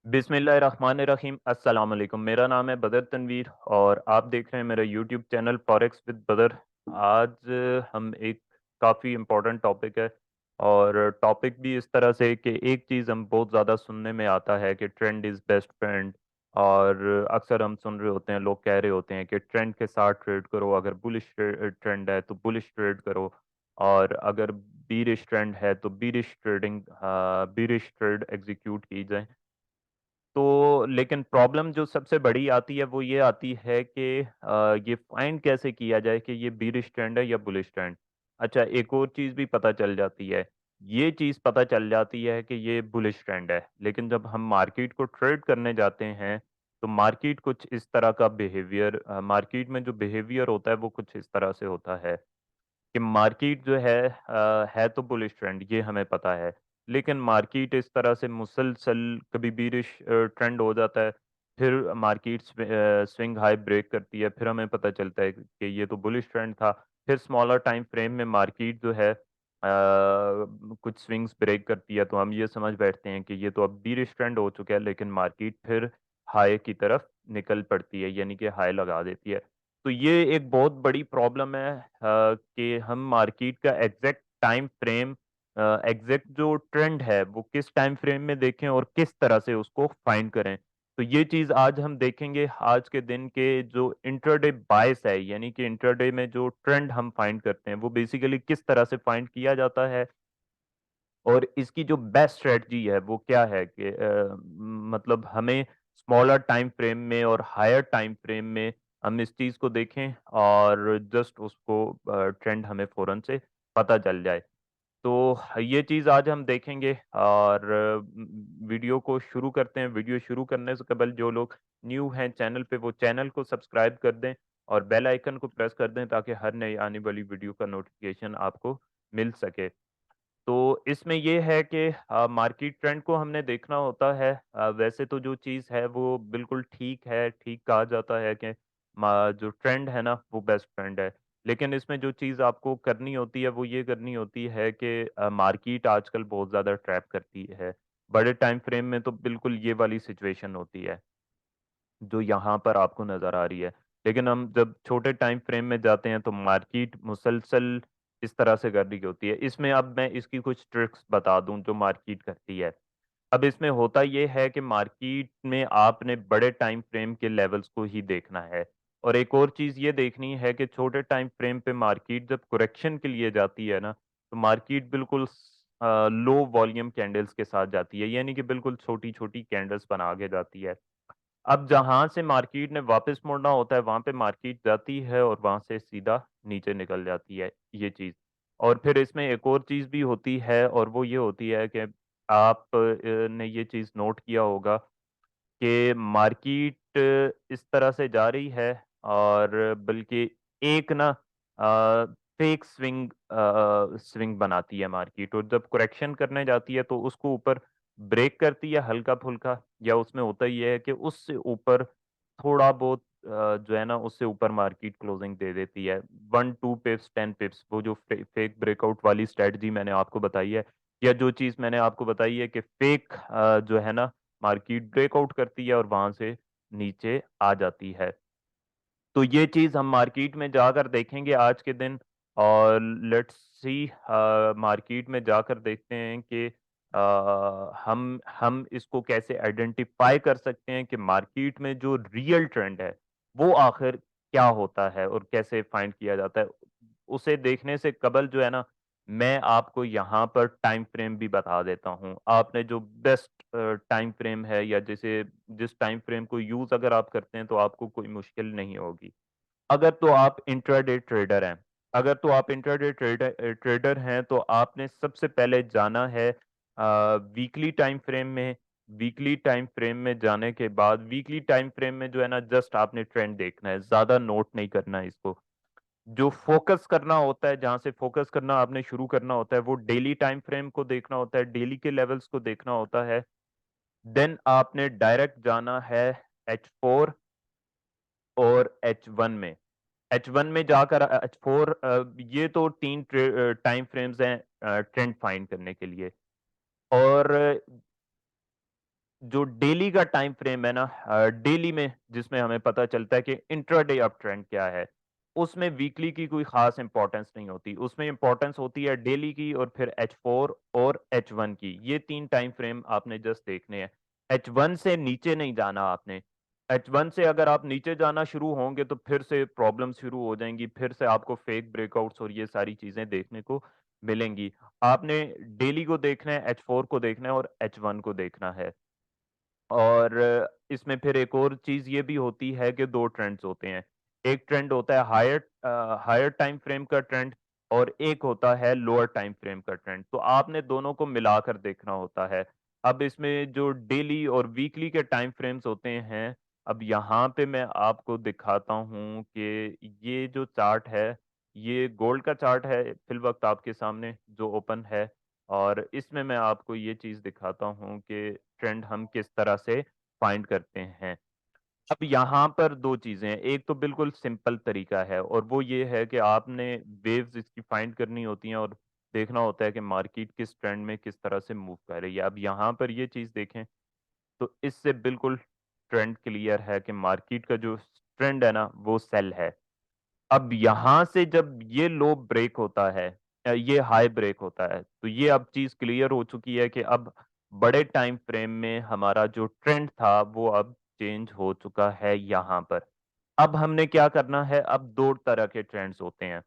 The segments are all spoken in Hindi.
बिस्मिल्लाहिर्रहमानिर्रहीम अस्सलाम वालेकुम। मेरा नाम है बदर तनवीर और आप देख रहे हैं मेरा यूट्यूब चैनल फॉरेक्स विद बदर। आज हम एक काफ़ी इम्पोर्टेंट टॉपिक है और टॉपिक भी इस तरह से कि एक चीज़ हम बहुत ज़्यादा सुनने में आता है कि ट्रेंड इज़ बेस्ट फ्रेंड। और अक्सर हम सुन रहे होते हैं, लोग कह रहे होते हैं कि ट्रेंड के साथ ट्रेड करो, अगर बुलिश ट्रेंड है तो बुलिश ट्रेड करो, और अगर बीरिश ट्रेंड है तो बीरिश ट्रेड एग्जीक्यूट की जाए। तो लेकिन प्रॉब्लम जो सबसे बड़ी आती है वो ये आती है कि ये फाइंड कैसे किया जाए कि ये बीरिश ट्रेंड है या बुलिश ट्रेंड। अच्छा, एक और चीज़ भी पता चल जाती है। ये चीज़ पता चल जाती है कि ये बुलिश ट्रेंड है, लेकिन जब हम मार्केट को ट्रेड करने जाते हैं तो मार्केट कुछ इस तरह का मार्केट में जो बिहेवियर होता है वो कुछ इस तरह से होता है कि मार्केट जो है तो बुलिश ट्रेंड, ये हमें पता है। लेकिन मार्केट इस तरह से मुसलसल कभी बीरिश ट्रेंड हो जाता है, फिर मार्केट स्विंग हाई ब्रेक करती है, फिर हमें पता चलता है कि ये तो बुलिश ट्रेंड था। फिर स्मॉलर टाइम फ्रेम में मार्केट जो है कुछ स्विंग्स ब्रेक करती है, तो हम ये समझ बैठते हैं कि ये तो अब बीरिश ट्रेंड हो चुका है, लेकिन मार्केट फिर हाई की तरफ निकल पड़ती है, यानी कि हाई लगा देती है। तो ये एक बहुत बड़ी प्रॉब्लम है कि हम मार्केट का एग्जैक्ट जो ट्रेंड है वो किस टाइम फ्रेम में देखें और किस तरह से उसको फाइंड करें। तो ये चीज़ आज हम देखेंगे। आज के दिन के जो इंट्राडे बायस है, यानी कि इंट्राडे में जो ट्रेंड हम फाइंड करते हैं वो बेसिकली किस तरह से फाइंड किया जाता है, और इसकी जो बेस्ट स्ट्रेटजी है वो क्या है कि मतलब हमें स्मॉलर टाइम फ्रेम में और हायर टाइम फ्रेम में हम इस चीज़ को देखें और जस्ट उसको ट्रेंड हमें फ़ौरन से पता चल जाए। तो ये चीज़ आज हम देखेंगे और वीडियो को शुरू करते हैं। वीडियो शुरू करने से कबल जो लोग न्यू हैं चैनल पे वो चैनल को सब्सक्राइब कर दें और बेल आइकन को प्रेस कर दें ताकि हर नई आने वाली वीडियो का नोटिफ़िकेशन आपको मिल सके। तो इसमें ये है कि मार्केट ट्रेंड को हमने देखना होता है। वैसे तो जो चीज़ है वो बिल्कुल ठीक है, ठीक कहा जाता है कि जो ट्रेंड है ना वो बेस्ट ट्रेंड है। लेकिन इसमें जो चीज़ आपको करनी होती है वो ये करनी होती है कि मार्केट आजकल बहुत ज़्यादा ट्रैप करती है। बड़े टाइम फ्रेम में तो बिल्कुल ये वाली सिचुएशन होती है जो यहाँ पर आपको नज़र आ रही है। लेकिन हम जब छोटे टाइम फ्रेम में जाते हैं तो मार्केट मुसलसल इस तरह से कर रही होती है। इसमें अब मैं इसकी कुछ ट्रिक्स बता दूँ जो मार्केट करती है। अब इसमें होता ये है कि मार्केट में आपने बड़े टाइम फ्रेम के लेवल्स को ही देखना है, और एक और चीज़ ये देखनी है कि छोटे टाइम फ्रेम पे मार्केट जब करेक्शन के लिए जाती है ना, तो मार्केट बिल्कुल लो वॉल्यूम कैंडल्स के साथ जाती है, यानी कि बिल्कुल छोटी-छोटी कैंडल्स बना के जाती है। अब जहाँ से मार्केट ने वापस मुड़ना होता है, वहाँ पे मार्केट जाती है और वहाँ से सीधा नीचे निकल जाती है, ये चीज़। और फिर इसमें एक और चीज़ भी होती है और वो ये होती है कि आप ने ये चीज़ नोट किया होगा कि मार्केट इस तरह से जा रही है और बल्कि एक ना फेक स्विंग बनाती है मार्केट, और जब करेक्शन करने जाती है तो उसको ऊपर ब्रेक करती है हल्का-फुल्का, या उसमें होता ये है कि उससे ऊपर थोड़ा बहुत जो है ना उससे ऊपर मार्केट क्लोजिंग दे देती है। 1-2 पिप्स, 10 पिप्स, वो जो फेक ब्रेकआउट वाली स्ट्रैटेजी मैंने आपको बताई है, या जो चीज़ मैंने आपको बताई है कि फेक जो है ना मार्केट ब्रेकआउट करती है और वहाँ से नीचे आ जाती है। तो ये चीज़ हम मार्केट में जाकर देखेंगे आज के दिन, और लेट्स सी मार्केट में जाकर देखते हैं कि हम इसको कैसे आइडेंटिफ़ाई कर सकते हैं कि मार्केट में जो रियल ट्रेंड है, वो आखिर क्या होता है और कैसे फाइंड किया जाता है। उसे देखने से कबल जो है ना, मैं आपको यहाँ पर टाइम फ्रेम भी बता देता हूँ। आपने जो बेस्ट टाइम फ्रेम है, या जैसे जिस टाइम फ्रेम को यूज़ अगर आप करते हैं तो आपको कोई मुश्किल नहीं होगी। अगर तो आप इंट्राडे ट्रेडर हैं तो आपने सबसे पहले जाना है वीकली टाइम फ्रेम में। वीकली टाइम फ्रेम में जाने के बाद वीकली टाइम फ्रेम में जो है ना जस्ट आपने ट्रेंड देखना है, ज़्यादा नोट नहीं करना है इसको। जो फ़ोकस करना होता है, जहाँ से फ़ोकस करना आपने शुरू करना होता है, वो डेली टाइम फ्रेम को देखना होता है, डेली के लेवल्स को देखना होता है। देन आपने डायरेक्ट जाना है H4 और H1 में। H1 में जाकर H4, ये तो 3 टाइम फ्रेम्स हैं ट्रेंड फाइंड करने के लिए। और जो डेली का टाइम फ्रेम है ना, डेली में जिसमें हमें पता चलता है कि इंट्राडे अप ट्रेंड क्या है, उसमें वीकली की कोई खास इंपॉर्टेंस नहीं होती। उसमें इंपॉर्टेंस होती है डेली की और फिर H4 और H1 की। ये तीन टाइम फ्रेम आपने जस्ट देखने हैं। H1 से नीचे नहीं जाना आपने। H1 से अगर आप नीचे जाना शुरू होंगे तो फिर से प्रॉब्लम शुरू हो जाएंगी, फिर से आपको फेक ब्रेकआउट्स और ये सारी चीजें देखने को मिलेंगी। आपने डेली को देखना है, H4 को देखना है और H1 को देखना है। और इसमें फिर एक और चीज ये भी होती है कि दो ट्रेंड्स होते हैं। एक ट्रेंड होता है हायर हायर टाइम फ्रेम का ट्रेंड, और एक होता है लोअर टाइम फ्रेम का ट्रेंड। तो आपने दोनों को मिलाकर देखना होता है। अब इसमें जो डेली और वीकली के टाइम फ्रेम्स होते हैं, अब यहाँ पे मैं आपको दिखाता हूँ कि ये जो चार्ट है, ये गोल्ड का चार्ट है फिल वक्त आपके सामने जो ओपन है। और इसमें मैं आपको ये चीज दिखाता हूँ कि ट्रेंड हम किस तरह से फाइंड करते हैं। अब यहाँ पर दो चीजें हैं। एक तो बिल्कुल सिंपल तरीका है और वो ये है कि आपने वेव्स इसकी फाइंड करनी होती हैं और देखना होता है कि मार्केट किस ट्रेंड में किस तरह से मूव कर रही है। अब यहाँ पर ये चीज देखें तो इससे बिल्कुल ट्रेंड क्लियर है कि मार्केट का जो ट्रेंड है ना वो सेल है। अब यहां से जब ये लो ब्रेक होता है, ये हाई ब्रेक होता है, तो ये अब चीज क्लियर हो चुकी है कि अब बड़े टाइम फ्रेम में हमारा जो ट्रेंड था वो अब चेंज हो चुका है यहाँ पर। अब हमने क्या करना है, अब दो तरह के ट्रेंड्स होते हैं।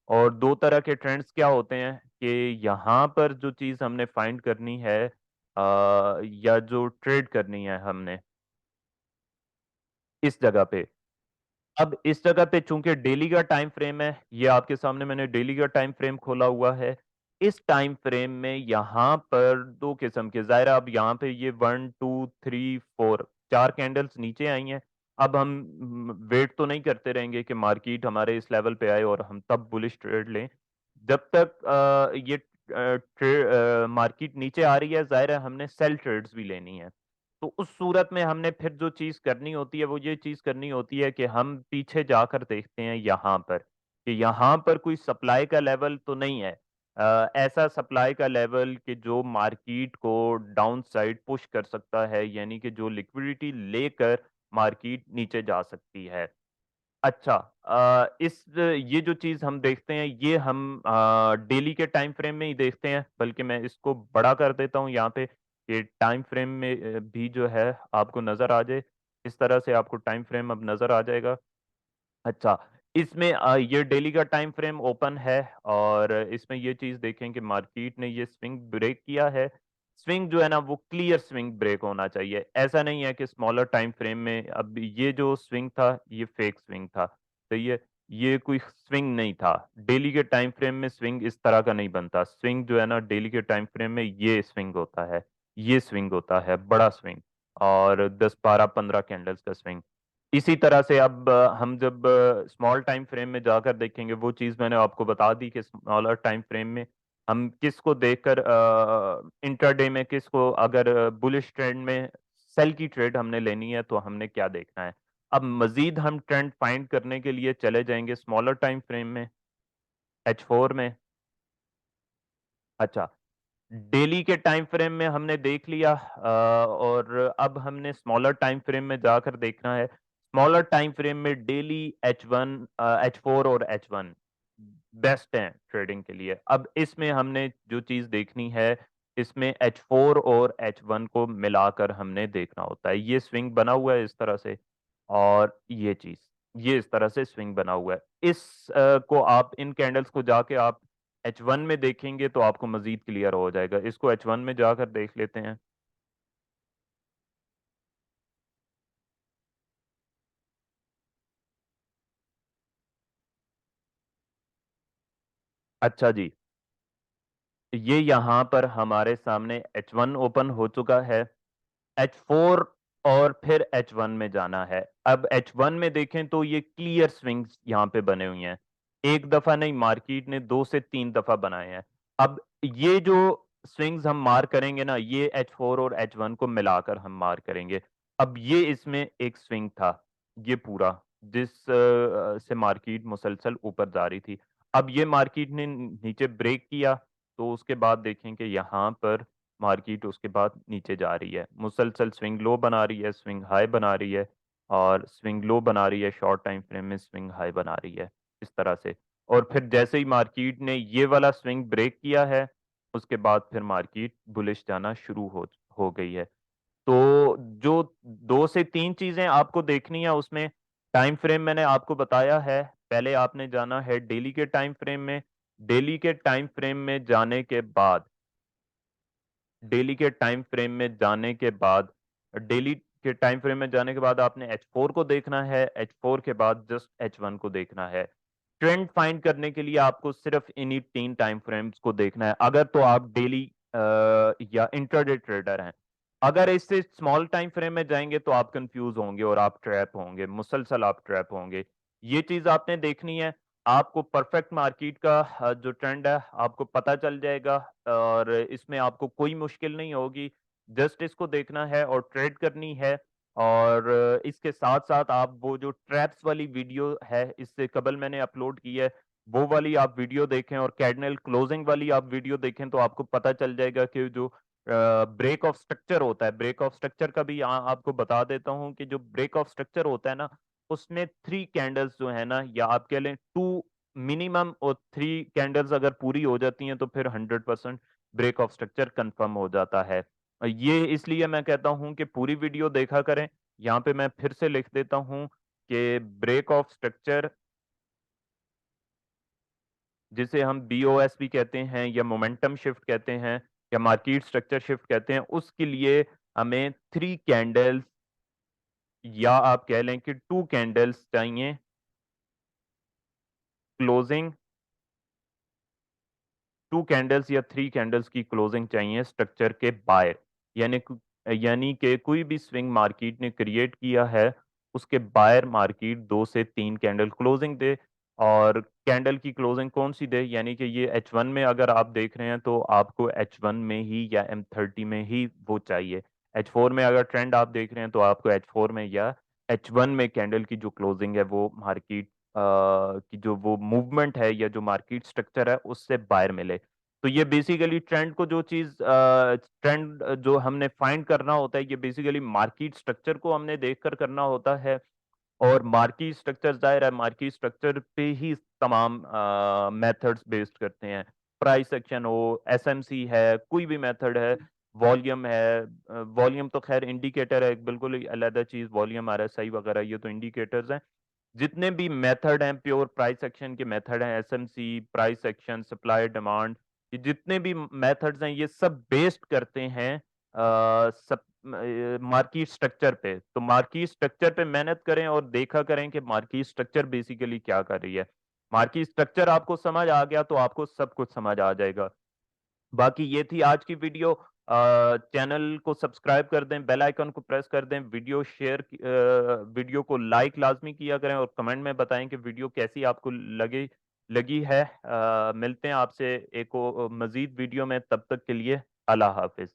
और दो तरह के ट्रेंड्स क्या होते हैं कि यहाँ पर जो चीज हमने फाइंड करनी है, या जो ट्रेड करनी है हमने इस जगह पे। अब इस जगह पे चूंकि डेली का टाइम फ्रेम है, ये आपके सामने मैंने डेली का टाइम फ्रेम खोला हुआ है। इस टाइम फ्रेम में यहाँ पर दो किस्म के जाहिर है, अब यहाँ पे ये 1 2 3 4 चार कैंडल्स नीचे आई हैं। अब हम वेट तो नहीं करते रहेंगे कि मार्केट हमारे इस लेवल पे आए और हम तब बुलिश ट्रेड लें। जब तक ये मार्केट नीचे आ रही है, जाहिर है हमने सेल ट्रेड्स भी लेनी है। तो उस सूरत में हमने फिर जो चीज करनी होती है वो ये चीज करनी होती है कि हम पीछे जाकर देखते हैं यहाँ पर कि यहाँ पर कोई सप्लाई का लेवल तो नहीं है, ऐसा सप्लाई का लेवल कि जो मार्केट को डाउन साइड पुश कर सकता है, यानी कि जो लिक्विडिटी लेकर मार्केट नीचे जा सकती है। अच्छा, इस ये जो चीज हम देखते हैं ये हम डेली के टाइम फ्रेम में ही देखते हैं, बल्कि मैं इसको बड़ा कर देता हूँ यहाँ पे कि टाइम फ्रेम में भी जो है आपको नजर आ जाए। इस तरह से आपको टाइम फ्रेम अब नजर आ जाएगा। अच्छा, इसमें ये डेली का टाइम फ्रेम ओपन है और इसमें ये चीज देखें कि मार्केट ने ये स्विंग ब्रेक किया है। स्विंग जो है ना वो क्लियर स्विंग ब्रेक होना चाहिए। ऐसा नहीं है कि स्मॉलर टाइम फ्रेम में अब ये जो स्विंग था ये फेक स्विंग था। तो ये कोई स्विंग नहीं था। डेली के टाइम फ्रेम में स्विंग इस तरह का नहीं बनता। स्विंग जो है ना डेली के टाइम फ्रेम में ये स्विंग होता है, ये स्विंग होता है बड़ा स्विंग, और 10 12 15 कैंडल्स का स्विंग। इसी तरह से अब हम जब स्मॉल टाइम फ्रेम में जाकर देखेंगे, वो चीज मैंने आपको बता दी कि स्मॉलर टाइम फ्रेम में हम किसको देखकर इंट्राडे में किसको, अगर बुलिश ट्रेंड में सेल की ट्रेड हमने लेनी है तो हमने क्या देखना है। अब मजीद हम ट्रेंड फाइंड करने के लिए चले जाएंगे स्मॉलर टाइम फ्रेम में, H4 में। अच्छा, डेली के टाइम फ्रेम में हमने देख लिया, और अब हमने स्मॉलर टाइम फ्रेम में जाकर देखना है। स्मॉलर टाइम फ्रेम में डेली H1 H4 और H1 बेस्ट हैं ट्रेडिंग के लिए। अब इसमें हमने जो चीज देखनी है, इसमें H4 और H1 को मिलाकर हमने देखना होता है। ये स्विंग बना हुआ है इस तरह से, और ये चीज ये इस तरह से स्विंग बना हुआ है। इस को आप इन कैंडल्स को जाके आप H1 में देखेंगे तो आपको मजीद क्लियर हो जाएगा। इसको H1 में जाकर देख लेते हैं। अच्छा जी, ये यहाँ पर हमारे सामने H1 ओपन हो चुका है। H4 और फिर H1 में जाना है। अब H1 में देखें तो ये क्लियर स्विंग्स यहाँ पे बने हुए हैं। एक दफा नहीं, मार्केट ने 2 से 3 दफा बनाए हैं। अब ये जो स्विंग्स हम मार करेंगे ना, ये H4 और H1 को मिलाकर हम मार करेंगे। अब ये इसमें एक स्विंग था, ये पूरा जिस से मार्केट मुसलसल ऊपर जा रही थी। अब ये मार्केट ने नीचे ब्रेक किया, तो उसके बाद देखें कि यहाँ पर मार्केट उसके बाद नीचे जा रही है, मुसलसल स्विंग लो बना रही है, स्विंग हाई बना रही है, और स्विंग लो बना रही है, शॉर्ट टाइम फ्रेम में स्विंग हाई बना रही है, इस तरह से। और फिर जैसे ही मार्केट ने ये वाला स्विंग ब्रेक किया है, उसके बाद फिर मार्केट बुलिश जाना शुरू हो गई है। तो जो 2 से 3 चीजें आपको देखनी है उसमें, टाइम फ्रेम मैंने आपको बताया है। पहले आपने जाना है डेली के टाइम फ्रेम में। डेली के टाइम फ्रेम में जाने के बाद डेली के टाइम फ्रेम में जाने के बाद डेली के टाइम फ्रेम में जाने के बाद आपने H4 को देखना है, H4 के बाद जस्ट H1 को देखना है। ट्रेंड फाइंड करने के लिए आपको सिर्फ इन्हीं 3 टाइम फ्रेम्स को देखना है, अगर तो आप डेली या इंट्राडे ट्रेडर हैं। अगर इससे स्मॉल टाइम फ्रेम में जाएंगे तो आप कंफ्यूज होंगे और आप ट्रैप होंगे, मुसलसल आप ट्रैप होंगे। ये चीज आपने देखनी है। आपको परफेक्ट मार्केट का जो ट्रेंड है आपको पता चल जाएगा, और इसमें आपको कोई मुश्किल नहीं होगी। जस्ट इसको देखना है और ट्रेड करनी है। और इसके साथ साथ आप वो जो ट्रैप्स वाली वीडियो है इससे कबल मैंने अपलोड की है, वो वाली आप वीडियो देखें, और कैंडल क्लोजिंग वाली आप वीडियो देखें, तो आपको पता चल जाएगा कि जो ब्रेक ऑफ स्ट्रक्चर होता है, ब्रेक ऑफ स्ट्रक्चर का भी यहाँ आपको बता देता हूँ कि जो ब्रेक ऑफ स्ट्रक्चर होता है ना, उसमें 3 कैंडल्स जो है ना, या आप कह लें 2 मिनिमम, और 3 कैंडल्स अगर पूरी हो जाती हैं तो फिर 100% ब्रेक ऑफ स्ट्रक्चर कंफर्म हो जाता है। ये इसलिए मैं कहता हूं कि पूरी वीडियो देखा करें। यहाँ पे मैं फिर से लिख देता हूं कि ब्रेक ऑफ स्ट्रक्चर, जिसे हम बीओएस भी कहते हैं, या मोमेंटम शिफ्ट कहते हैं, या मार्केट स्ट्रक्चर शिफ्ट कहते हैं, उसके लिए हमें 3 कैंडल्स, या आप कह लें कि 2 कैंडल्स चाहिए क्लोजिंग, 2 कैंडल्स या 3 कैंडल्स की क्लोजिंग चाहिए स्ट्रक्चर के बाहर। यानी यानी कि कोई भी स्विंग मार्केट ने क्रिएट किया है, उसके बाहर मार्केट 2 से 3 कैंडल क्लोजिंग दे। और कैंडल की क्लोजिंग कौन सी दे, यानी कि ये H1 में अगर आप देख रहे हैं तो आपको H1 में ही या M30 में ही वो चाहिए। H4 में अगर ट्रेंड आप देख रहे हैं तो आपको H4 में या H1 में कैंडल की जो क्लोजिंग है वो मार्केट की जो वो मूवमेंट है या जो मार्केट स्ट्रक्चर है उससे बाहर मिले। तो ये बेसिकली ट्रेंड को जो चीज ट्रेंड जो हमने फाइंड करना होता है, ये बेसिकली मार्केट स्ट्रक्चर को हमने देखकर करना होता है। और मार्केट स्ट्रक्चर जाहिर है, मार्केट स्ट्रक्चर पे ही तमाम मेथड्स बेस्ड करते हैं। प्राइस एक्शन हो, एसएमसी है, कोई भी मेथड है, वॉल्यूम है। वॉल्यूम तो खैर इंडिकेटर है, एक बिल्कुल ही अलग चीज, वॉल्यूम आरएसआई वगैरह ये तो इंडिकेटर्स हैं। जितने भी मेथड हैं प्योर प्राइस एक्शन के मेथड हैं, SMC, price action, supply demand, ये जितने भी मेथड्स हैं ये सब बेस्ड करते हैं सब मार्केट स्ट्रक्चर पे। तो मार्केट स्ट्रक्चर पे मेहनत करें और देखा करें कि मार्केट स्ट्रक्चर बेसिकली क्या कर रही है। मार्केट स्ट्रक्चर आपको समझ आ गया तो आपको सब कुछ समझ आ जाएगा। बाकी ये थी आज की वीडियो। चैनल को सब्सक्राइब कर दें, बेल आइकन को प्रेस कर दें, वीडियो को लाइक लाजमी किया करें, और कमेंट में बताएं कि वीडियो कैसी आपको लगी लगी है। मिलते हैं आपसे एक मजीद वीडियो में, तब तक के लिए अल्लाह हाफिज।